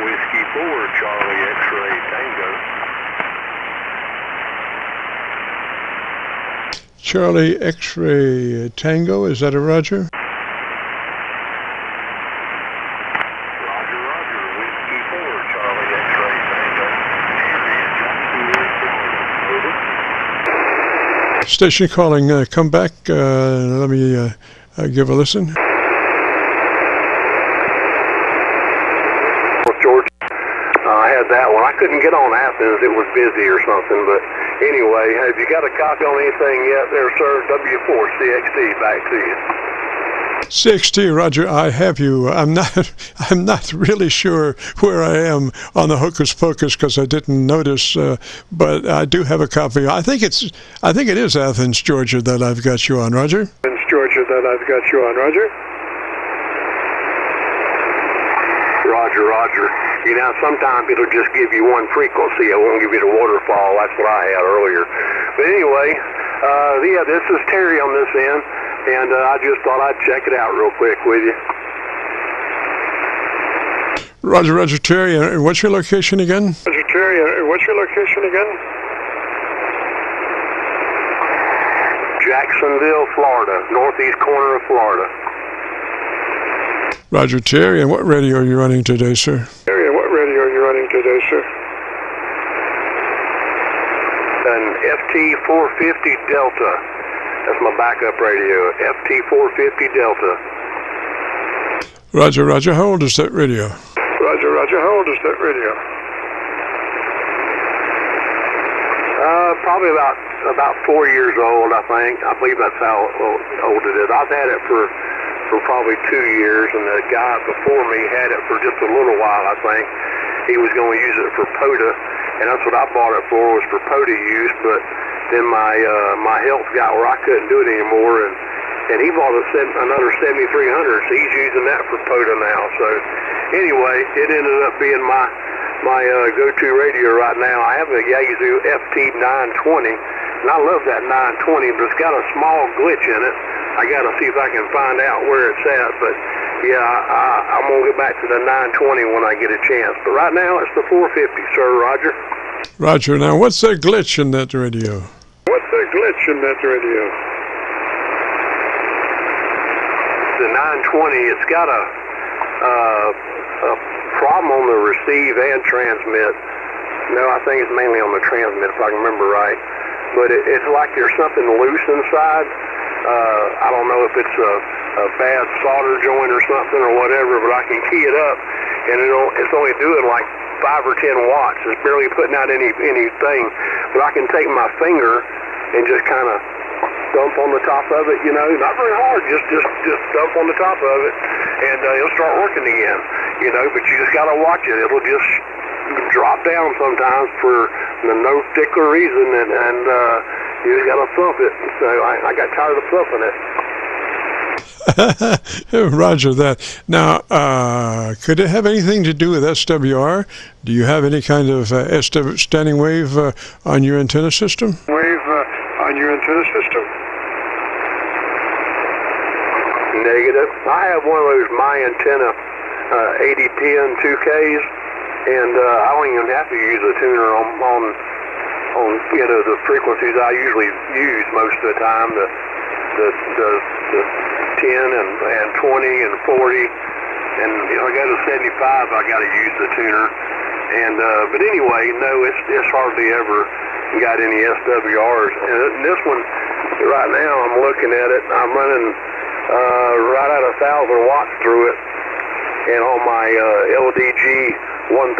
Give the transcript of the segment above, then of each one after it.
Whiskey 4, Charlie X-ray Tango. Charlie X-ray Tango, is that a Roger? Roger, Roger. Whiskey 4, Charlie X-ray Tango. Jacksonville, Florida. Over. Station calling, come back, let me give a listen. George, I had that one. I couldn't get on Athens. It was busy or something, but anyway, have you got a copy on anything yet there, sir? W4CXT, back to you. CXT, Roger, I have you. I'm not really sure where I am on the Hocus Pocus because I didn't notice, but I do have a copy. I think it is Athens, Georgia, that I've got you on, Roger. Athens, Georgia, that I've got you on, Roger. Roger, Roger. You know, sometimes it'll just give you one frequency. It won't give you the waterfall. That's what I had earlier. But anyway, yeah, this is Terry on this end, and I just thought I'd check it out real quick with you. Roger, Roger, Terry. And what's your location again? Roger, Terry. What's your location again? Jacksonville, Florida, northeast corner of Florida. Roger, Terry. And what radio are you running today, sir? Terry, what radio are you running today, sir? An FT450 Delta. That's my backup radio. FT450 Delta. Roger, Roger. How old is that radio? Roger, Roger. How old is that radio? Probably about 4 years old, I think. I believe that's how old it is. I've had it for probably 2 years, and the guy before me had it for just a little while, I think. He was going to use it for POTA, and that's what I bought it for, was for POTA use, but then my health got where I couldn't do it anymore, and he bought another 7300, so he's using that for POTA now. So anyway, it ended up being my go-to radio right now. I have a Yaesu FT920, and I love that 920, but it's got a small glitch in it. I got to see if I can find out where it's at, but yeah, I'm going to get back to the 920 when I get a chance. But right now, it's the 450, sir, Roger. Roger. Now, what's that glitch in that radio? What's that glitch in that radio? The 920, it's got a problem on the receive and transmit. No, I think it's mainly on the transmit, if I can remember right. But it's like there's something loose inside. I don't know if it's a bad solder joint or something or whatever, but I can key it up, and it's only doing like 5 or 10 watts. It's barely putting out anything, but I can take my finger and just kind of dump on the top of it, you know, not very hard, just dump on the top of it, and it'll start working again, you know, but you just got to watch it. It'll just drop down sometimes for no particular reason, and you just got to thump it. So I got tired of thumping it. Roger that. Now, could it have anything to do with SWR? Do you have any kind of standing wave on your antenna system? Wave on your antenna system? Negative. I have one of those My Antenna 8010 2Ks, and I don't even have to use a tuner on you know, the frequencies I usually use most of the time, the 10 and 20 and 40, and if I go to 75, I got to use the tuner. And but anyway, no, it's hardly ever got any SWRs. And this one right now, I'm looking at it. I'm running right at 1,000 watts through it, and on my LDG 1000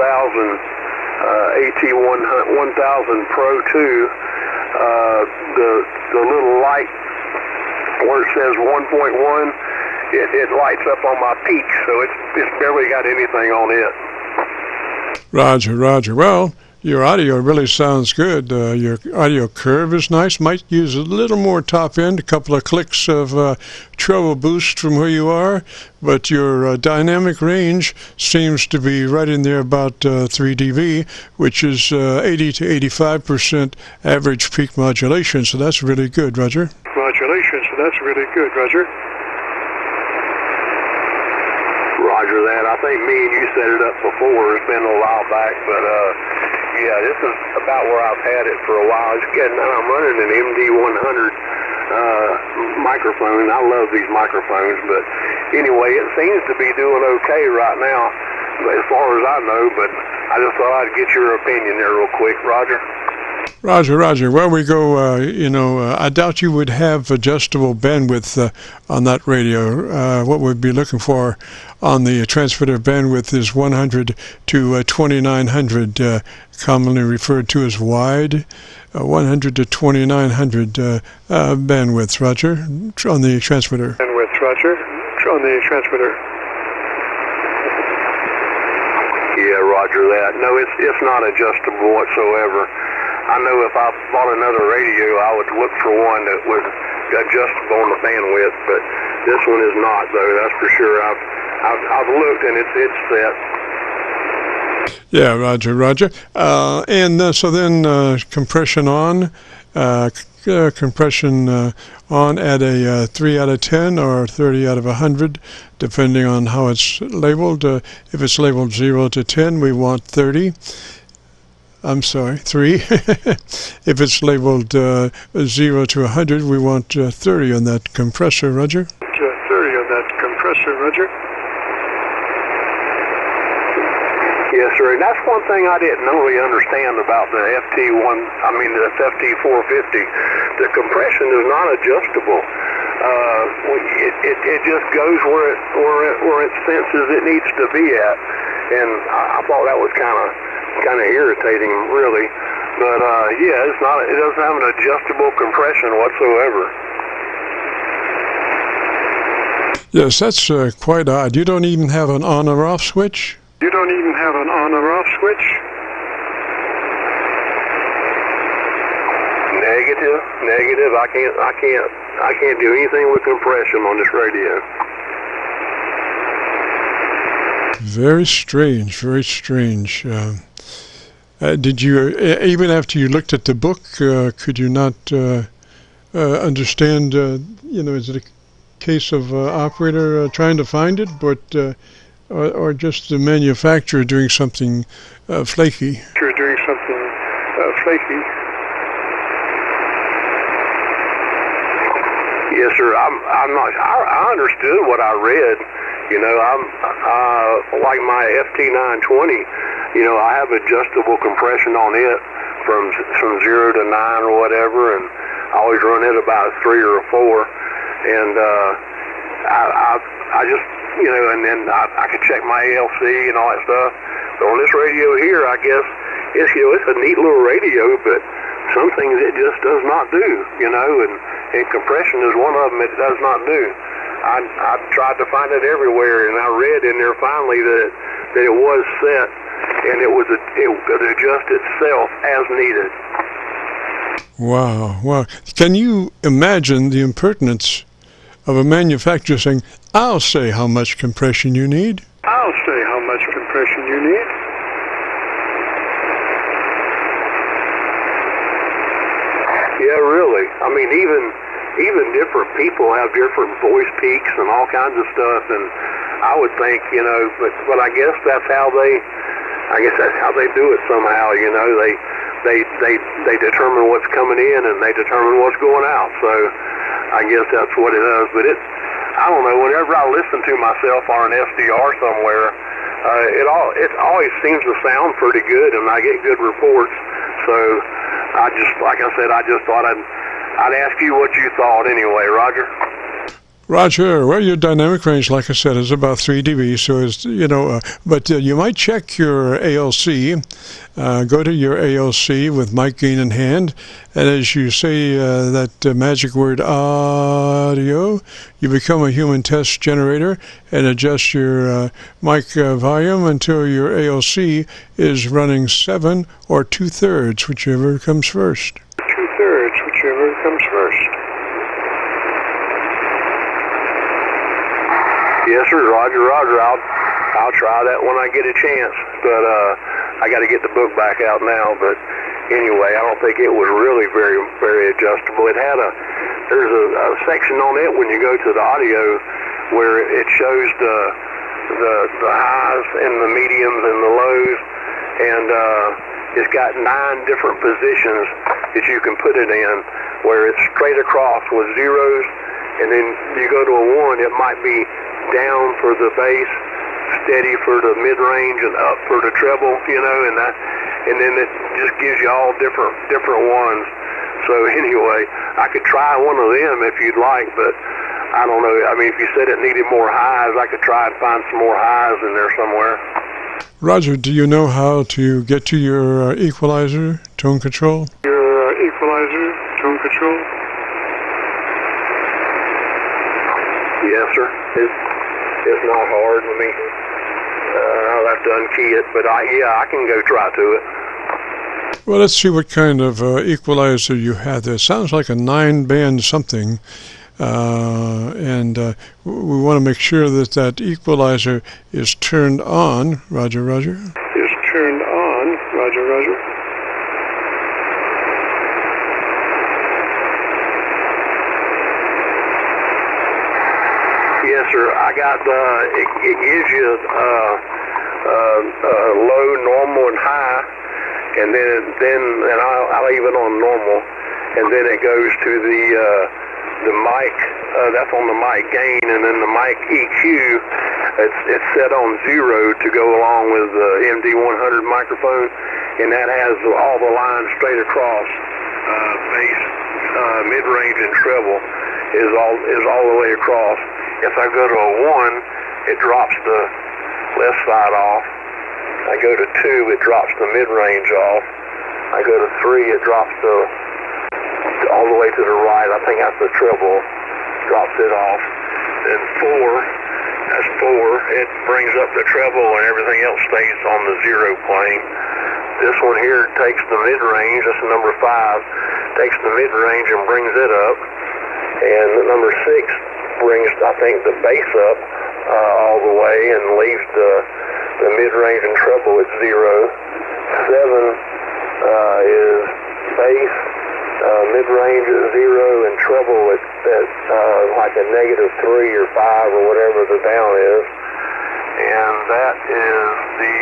AT1000 Pro 2, the little light where it says 1.1, it lights up on my peak, so it's barely got anything on it. Roger, Roger. Well, your audio really sounds good. Your audio curve is nice. Might use a little more top end, a couple of clicks of treble boost from where you are, but your dynamic range seems to be right in there about 3 dB, which is 80 to 85% average peak modulation, so that's really good, Roger. Modulation, so that's really good, Roger. Roger that. I think me and you set it up before. It's been a while back, but yeah, this is about where I've had it for a while. I'm running an MD100 microphone. I love these microphones, but anyway, it seems to be doing okay right now, as far as I know, but I just thought I'd get your opinion there real quick, Roger. Roger. Well, we go, I doubt you would have adjustable bandwidth on that radio. What we'd be looking for on the transmitter bandwidth is 100 to 2900, commonly referred to as wide, 100 to 2900 bandwidth, Roger, on the transmitter. Bandwidth, Roger, on the transmitter. Yeah, Roger that. No, it's not adjustable whatsoever. I know if I bought another radio, I would look for one that was adjustable on the bandwidth, but this one is not, though. That's for sure. I've looked, and it's set. Yeah, Roger. And so then compression on. Compression on at a 3 out of 10 or 30 out of 100, depending on how it's labeled. If it's labeled 0 to 10, we want 30. I'm sorry, 3. If it's labeled 0 to 100, we want 30 on that compressor, Roger. 30 on that compressor, Roger. Yes, sir. And that's one thing I didn't really understand about the the FT450. The compression is not adjustable. It just goes where it senses it needs to be at, and I thought that was kind of irritating, really. But yeah, it doesn't have an adjustable compression whatsoever. Yes, that's quite odd. You don't even have an on or off switch? You don't even have an on or off switch? Negative. I can't do anything with compression on this radio. Very strange. Did you, even after you looked at the book, could you not understand, is it a case of operator trying to find it, but or just the manufacturer doing something flaky? Yes, sir. I'm not. I understood what I read. I'm like my FT920. I have adjustable compression on it from 0 to 9 or whatever, and I always run it about 3 or 4. And I just, and then I could check my ALC and all that stuff. So on this radio here, I guess it's a neat little radio, but some things it just does not do, and compression is one of them it does not do. I tried to find it everywhere, and I read in there finally that it was set, and it could adjust itself as needed. Wow. Can you imagine the impertinence of a manufacturer saying, I'll say how much compression you need? Yeah, really. I mean, even different people have different voice peaks and all kinds of stuff, and I would think, but I guess that's how they do it somehow, they determine what's coming in and they determine what's going out. So I guess that's what it does. But I don't know, whenever I listen to myself on an SDR somewhere, it always seems to sound pretty good, and I get good reports. So I just thought I'd ask you what you thought anyway, Roger. Roger, well, your dynamic range, like I said, is about 3 dB, so it's, but you might check your ALC. Go to your ALC with mic gain in hand, and as you say that magic word audio, you become a human test generator and adjust your mic volume until your ALC is running 7 or 2/3, whichever comes first. Yes, sir, Roger. I'll try that when I get a chance, but I got to get the book back out now. But anyway, I don't think it was really very, very adjustable. There's a section on it when you go to the audio where it shows the highs and the mediums and the lows, and it's got 9 different positions that you can put it in, where it's straight across with zeros, and then you go to a 1, it might be down for the bass, steady for the mid-range, and up for the treble, and then it just gives you all different ones. So anyway, I could try one of them if you'd like, but I don't know. I mean, if you said it needed more highs, I could try and find some more highs in there somewhere. Roger, do you know how to get to your equalizer, tone control? Your equalizer, tone control? Yes, sir. It's not hard. I mean, I'll have to unkey it, but I can go try to it. Well, let's see what kind of equalizer you have there. Sounds like a 9-band something. And we want to make sure that that equalizer is turned on. Roger, roger. Is turned on. Roger, roger. Yes, sir. I got it gives you low, normal, and high, and then I'll leave it on normal, and then it goes to the mic, that's on the mic gain, and then the mic EQ, it's set on 0 to go along with the MD100 microphone, and that has all the lines straight across. Bass, mid-range, and treble is all the way across. If I go to a 1, it drops the left side off. I go to 2, it drops the mid-range off. I go to 3, it drops all the way to the right. I think that's the treble, drops it off. Then 4, that's 4. It brings up the treble, and everything else stays on the 0 plane. This one here takes the mid-range, that's number 5, takes the mid-range and brings it up. And number 6 brings, I think, the bass up all the way and leaves the mid-range and treble at 0. 7 is bass, mid-range at 0, and treble at like a -3 or 5 or whatever the down is. And that is the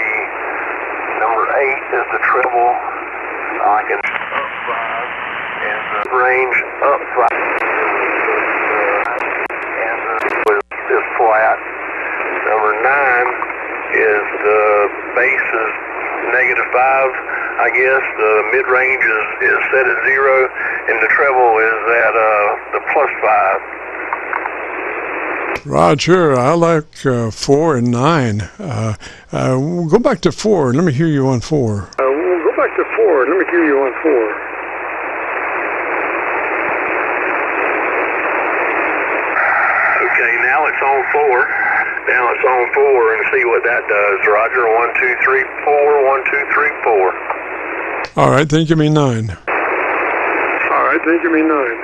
number 8 is the treble. I can up 5 and the range up 5. Is flat. Number 9 is the bass is -5, I guess. The mid-range is set at 0, and the treble is at the +5. Roger, I like 4 and 9. We'll go back to 4. Let me hear you on 4. We'll go back to 4. Let me hear you on 4. Now it's on 4. Now it's on 4, and see what that does. Roger, 1, 2, 3, 4. 1, 2, 3, 4. All right, then give me 9. All right, then give me 9.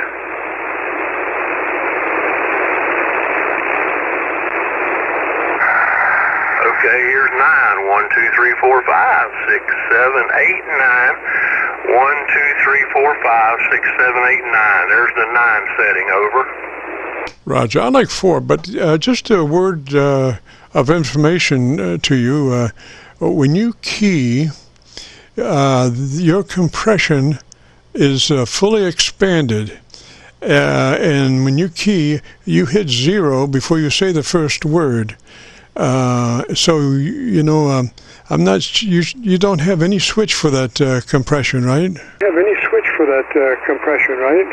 Okay, here's 9. 1, 2, 3, 4, 5, 6, 7, 8, 9. 1, 2, 3, 4, 5, 6, 7, 8, 9. There's the 9 setting. Over. Roger, I like 4, but just a word of information to you. When you key, your compression is fully expanded. And when you key, you hit 0 before you say the first word. So, I'm not. You don't have any switch for that compression, right? You have any switch for that compression, right?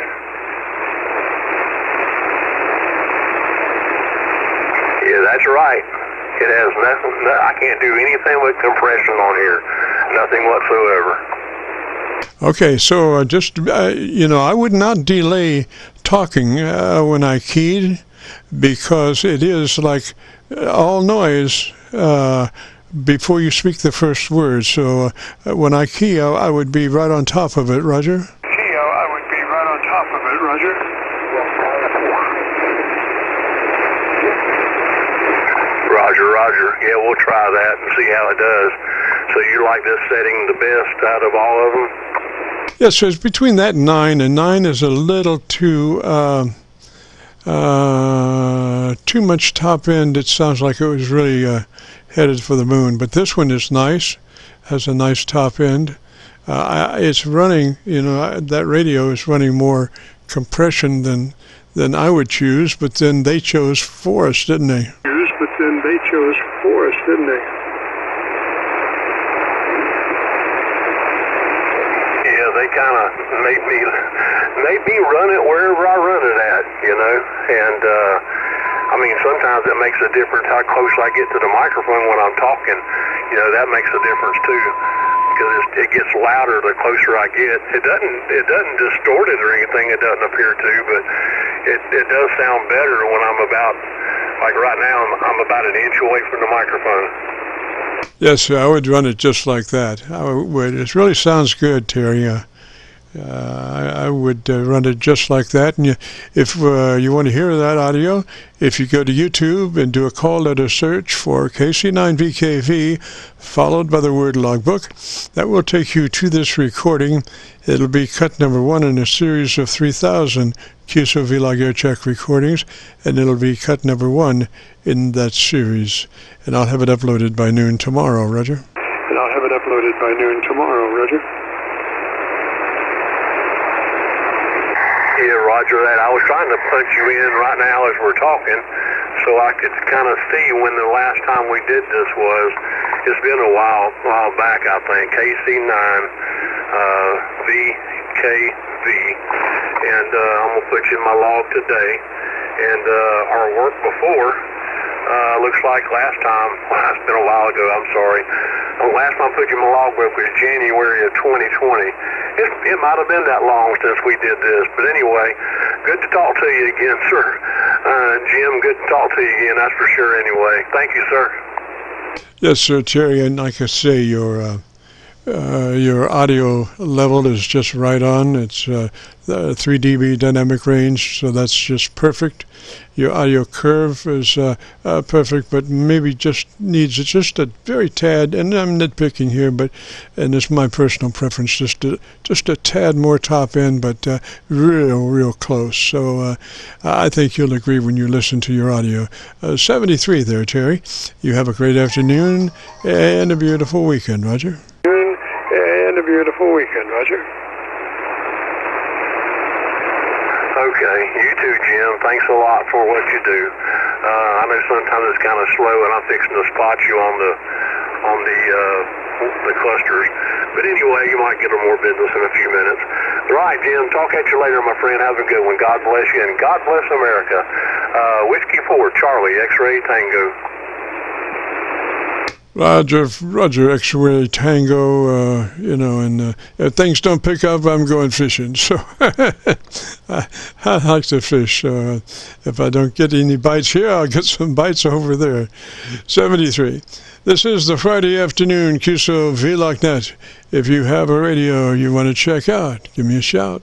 Yeah, that's right. It has nothing. I can't do anything with compression on here. Nothing whatsoever. Okay, so just, I would not delay talking when I keyed, because it is like all noise before you speak the first word. So when I key, I would be right on top of it, Roger? I would be right on top of it, Roger. Roger. Yeah, we'll try that and see how it does. So you like this setting the best out of all of them? Yes, so it's between that and 9, and 9 is a little too too much top end. It sounds like it was really headed for the moon. But this one is nice, has a nice top end. It's running, that radio is running more compression than I would choose, but then they chose for us, didn't they? Yeah, they kind of made me run it wherever I run it at, and I mean, sometimes it makes a difference how close I get to the microphone when I'm talking. That makes a difference too, because it gets louder the closer I get. It doesn't distort it or anything. It doesn't appear to, but it does sound better when I'm about, like right now, I'm about an inch away from the microphone. Yes, I would run it just like that. I would. It really sounds good, Terry. I would run it just like that. And if you want to hear that audio, if you go to YouTube and do a call letter search for KC9VKV, followed by the word logbook, that will take you to this recording. It'll be cut number 1 in a series of 3,000 Qso-Vlog air check recordings, and it'll be cut number 1 in that series. And I'll have it uploaded by noon tomorrow, Roger. Yeah, Roger that. I was trying to punch you in right now as we're talking so I could kind of see when the last time we did this was. It's been a while back, I think. KC9VKV. And I'm going to put you in my log today. And our work before, looks like last time, it's been a while ago, I'm sorry. Last time I put you in my logbook was January of 2020. It might have been that long since we did this, but anyway, good to talk to you again, sir. Jim, good to talk to you again, that's for sure anyway. Thank you, sir. Yes, sir, Terry, and like I say, your audio level is just right on. It's 3 dB dynamic range, so that's just perfect. Your audio curve is perfect, but maybe just needs just a very tad, and I'm nitpicking here, and it's my personal preference, just a tad more top end, but real close. So I think you'll agree when you listen to your audio. 73 there, Terry. You have a great afternoon and a beautiful weekend, Roger. Okay, you too, Jim. Thanks a lot for what you do. I know sometimes it's kind of slow, and I'm fixing to spot you on the clusters. But anyway, you might get a more business in a few minutes. All right, Jim. Talk at you later, my friend. Have a good one. God bless you, and God bless America. Whiskey 4, Charlie, X-Ray Tango. Roger, X-Ray Tango, and if things don't pick up, I'm going fishing. So I like to fish. If I don't get any bites here, I'll get some bites over there. 73. This is the Friday afternoon Qso-Vlog Net. If you have a radio you want to check out, give me a shout.